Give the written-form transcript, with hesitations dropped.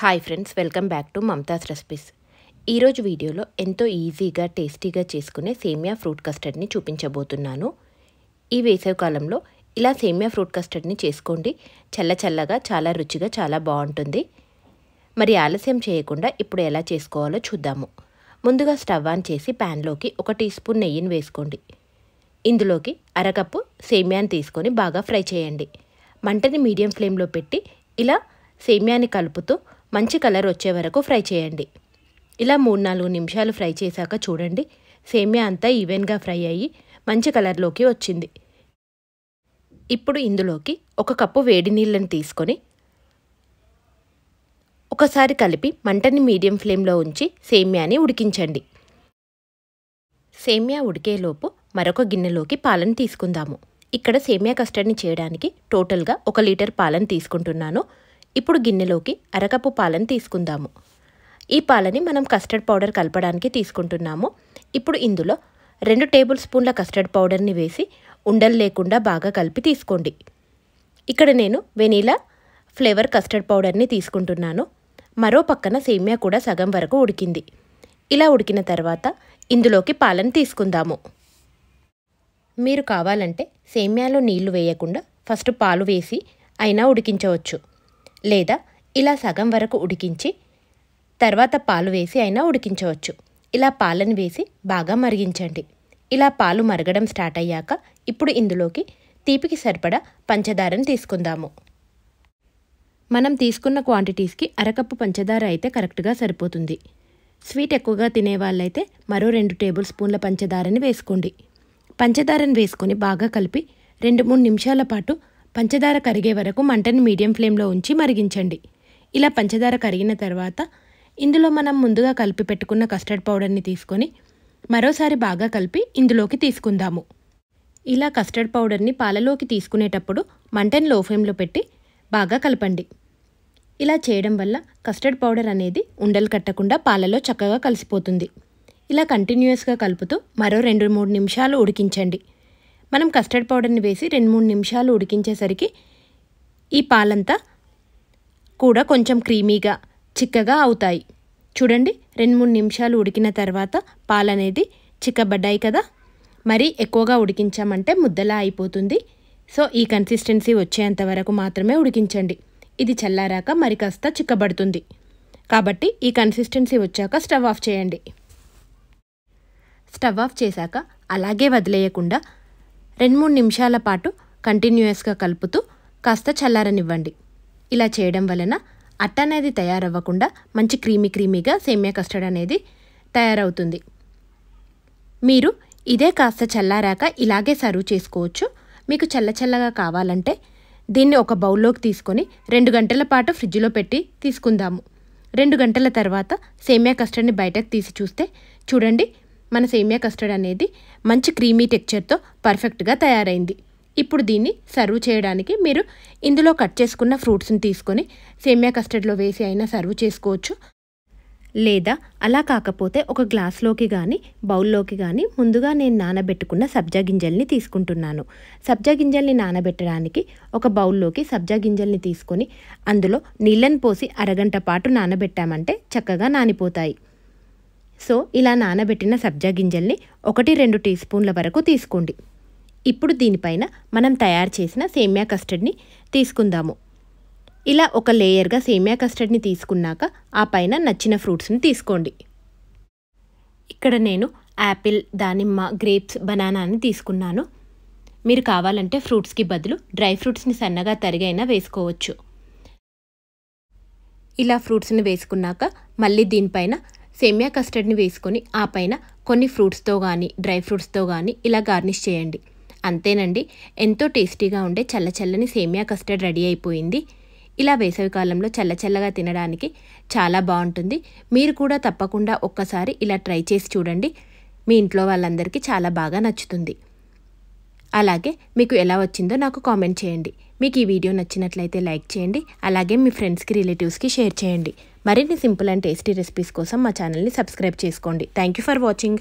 Hi friends, welcome back to Mamata's recipes. ఈరోజు వీడియోలో ఎంతో ఈజీగా టేస్టీగా చేసుకునే సేమియా ఫ్రూట్ కస్టర్డ్ని చూపించబోతున్నాను. ఈ వేసవికాలంలో ఇలా సేమియా ఫ్రూట్ కస్టర్డ్ని చేసుకోండి. చల్లగా చాలా రుచిగా చాలా బాగుంటుంది. మరి ఆలస్యం చేయకుండా ఇప్పుడు ఎలా చేసుకోవాలో చూద్దాము. ముందుగా స్టవ్ ఆన్ చేసి ప్యాన్లోకి 1 టీ స్పూన్ నెయ్యిని వేసుకోండి. ఇందులోకి అరకప్పు సేమియాని తీసుకొని బాగా ఫ్రై చేయండి. మంటని మీడియం ఫ్లేమ్లో పెట్టి ఇలా సేమియాని కలుపుతూ మంచి కలర్ వచ్చే వరకు ఫ్రై చేయండి. ఇలా 3-4 నిమిషాలు ఫ్రై చేశాక చూడండి, సేమియా అంతా ఈవెన్గా ఫ్రై అయ్యి మంచి కలర్లోకి వచ్చింది. ఇప్పుడు ఇందులోకి 1 కప్పు వేడి నీళ్ళని తీసుకొని ఒకసారి కలిపి మంటని మీడియం ఫ్లేమ్లో ఉంచి సేమియాని ఉడికించండి. సేమియా ఉడికేలోపు మరొక గిన్నెలోకి పాలను తీసుకుందాము. ఇక్కడ సేమియా కస్టర్డ్ని చేయడానికి టోటల్గా 1 లీటర్ పాలను తీసుకుంటున్నాను. ఇప్పుడు గిన్నెలోకి అరకప్పు పాలను తీసుకుందాము. ఈ పాలని మనం కస్టర్డ్ పౌడర్ కలపడానికి తీసుకుంటున్నాము. ఇప్పుడు ఇందులో 2 టేబుల్ స్పూన్ల కస్టర్డ్ పౌడర్ని వేసి ఉండలు లేకుండా బాగా కలిపి తీసుకోండి. ఇక్కడ నేను వెనీలా ఫ్లేవర్ కస్టర్డ్ పౌడర్ని తీసుకుంటున్నాను. మరో పక్కన సేమియా కూడా సగం వరకు ఉడికింది. ఇలా ఉడికిన తర్వాత ఇందులోకి పాలను తీసుకుందాము. మీరు కావాలంటే సేమియాలో నీళ్లు వేయకుండా ఫస్ట్ పాలు వేసి అయినా ఉడికించవచ్చు. లేదా ఇలా సగం వరకు ఉడికించి తర్వాత పాలు వేసి అయినా ఉడికించవచ్చు. ఇలా పాలను వేసి బాగా మరిగించండి. ఇలా పాలు మరగడం స్టార్ట్ అయ్యాక ఇప్పుడు ఇందులోకి తీపికి సరిపడా పంచదారని తీసుకుందాము. మనం తీసుకున్న క్వాంటిటీస్కి అరకప్పు పంచదార అయితే కరెక్ట్గా సరిపోతుంది. స్వీట్ ఎక్కువగా తినే వాళ్ళైతే మరో 2 టేబుల్ స్పూన్ల పంచదారని వేసుకోండి. పంచదారని వేసుకొని బాగా కలిపి 2-3 నిమిషాల పాటు పంచదార కరిగే వరకు మంటని మీడియం ఫ్లేమ్లో ఉంచి మరిగించండి. ఇలా పంచదార కరిగిన తర్వాత ఇందులో మనం ముందుగా కలిపి పెట్టుకున్న కస్టర్డ్ పౌడర్ని తీసుకొని మరోసారి బాగా కలిపి ఇందులోకి తీసుకుందాము. ఇలా కస్టర్డ్ పౌడర్ని పాలలోకి తీసుకునేటప్పుడు మంటని లో ఫ్లేమ్లో పెట్టి బాగా కలపండి. ఇలా చేయడం వల్ల కస్టర్డ్ పౌడర్ అనేది ఉండలు కట్టకుండా పాలలో చక్కగా కలిసిపోతుంది. ఇలా కంటిన్యూస్గా కలుపుతూ మరో 2-3 నిమిషాలు ఉడికించండి. మనం కస్టర్డ్ పౌడర్ని వేసి 2-3 నిమిషాలు ఉడికించేసరికి ఈ పాలంతా కూడా కొంచెం క్రీమీగా చిక్కగా అవుతాయి. చూడండి, 2-3 నిమిషాలు ఉడికిన తర్వాత పాలు అనేది చిక్కబడ్డాయి కదా. మరి ఎక్కువగా ఉడికించామంటే ముద్దలా అయిపోతుంది. సో ఈ కన్సిస్టెన్సీ వచ్చేంత వరకు మాత్రమే ఉడికించండి. ఇది చల్లారాక మరి కాస్త చిక్కబడుతుంది. కాబట్టి ఈ కన్సిస్టెన్సీ వచ్చాక స్టవ్ ఆఫ్ చేయండి. స్టవ్ ఆఫ్ చేశాక అలాగే వదిలేయకుండా 2-3 నిమిషాల పాటు కంటిన్యూస్గా కలుపుతూ కాస్త చల్లారనివ్వండి. ఇలా చేయడం వలన అట్ట అనేది తయారవ్వకుండా మంచి క్రీమీగా సేమియా కస్టర్డ్ అనేది తయారవుతుంది. మీరు ఇదే కాస్త చల్లారాక ఇలాగే సర్వ్ చేసుకోవచ్చు. మీకు చల్లగా కావాలంటే దీన్ని ఒక బౌల్లోకి తీసుకొని 2 గంటల పాటు ఫ్రిడ్జ్లో పెట్టి తీసుకుందాము. 2 గంటల తర్వాత సేమియా కస్టర్డ్ని బయటకు తీసి చూస్తే చూడండి, మన సేమియా కస్టర్డ్ అనేది మంచి క్రీమీ టెక్స్చర్తో పర్ఫెక్ట్గా తయారైంది. ఇప్పుడు దీన్ని సర్వ్ చేయడానికి మీరు ఇందులో కట్ చేసుకున్న ఫ్రూట్స్ని తీసుకొని సేమియా కస్టర్డ్లో వేసి అయినా సర్వ్ చేసుకోవచ్చు. లేదా అలా కాకపోతే ఒక గ్లాస్లోకి కానీ బౌల్లోకి కానీ ముందుగా నేను నానబెట్టుకున్న సబ్జా గింజల్ని తీసుకుంటున్నాను. సబ్జా గింజల్ని నానబెట్టడానికి ఒక బౌల్లోకి సబ్జా గింజల్ని తీసుకొని అందులో నీళ్ళని పోసి అరగంట పాటు నానబెట్టామంటే చక్కగా నానిపోతాయి. సో ఇలా నానబెట్టిన సబ్జా గింజల్ని 1-2 టీ స్పూన్ల వరకు తీసుకోండి. ఇప్పుడు దీనిపైన మనం తయారు చేసిన సేమియా కస్టర్డ్ని తీసుకుందాము. ఇలా ఒక లేయర్గా సేమియా కస్టర్డ్ని తీసుకున్నాక ఆ పైన నచ్చిన ఫ్రూట్స్ని తీసుకోండి. ఇక్కడ నేను యాపిల్, దానిమ్మ, గ్రేప్స్, బనానాని తీసుకున్నాను. మీరు కావాలంటే ఫ్రూట్స్కి బదులు డ్రై ఫ్రూట్స్ని సన్నగా తరిగైనా వేసుకోవచ్చు. ఇలా ఫ్రూట్స్ని వేసుకున్నాక మళ్ళీ దీనిపైన సేమియా కస్టర్డ్ని వేసుకొని ఆ పైన కొన్ని ఫ్రూట్స్తో కానీ డ్రై ఫ్రూట్స్తో కానీ ఇలా గార్నిష్ చేయండి. అంతేనండి, ఎంతో టేస్టీగా ఉండే చల్లని సేమియా కస్టర్డ్ రెడీ అయిపోయింది. ఇలా వేసవికాలంలో చల్లగా తినడానికి చాలా బాగుంటుంది. మీరు కూడా తప్పకుండా ఒక్కసారి ఇలా ట్రై చేసి చూడండి. మీ ఇంట్లో వాళ్ళందరికీ చాలా బాగా నచ్చుతుంది. అలాగే మీకు ఎలా వచ్చిందో నాకు కామెంట్ చేయండి. మీకు ఈ వీడియో నచ్చినట్లయితే లైక్ చేయండి. అలాగే మీ ఫ్రెండ్స్కి, రిలేటివ్స్కి షేర్ చేయండి. మరిన్ని సింపుల్ అండ్ టేస్టీ రెసిపీస్ కోసం మా ఛానల్ని సబ్స్క్రైబ్ చేసుకోండి. Thank you for watching.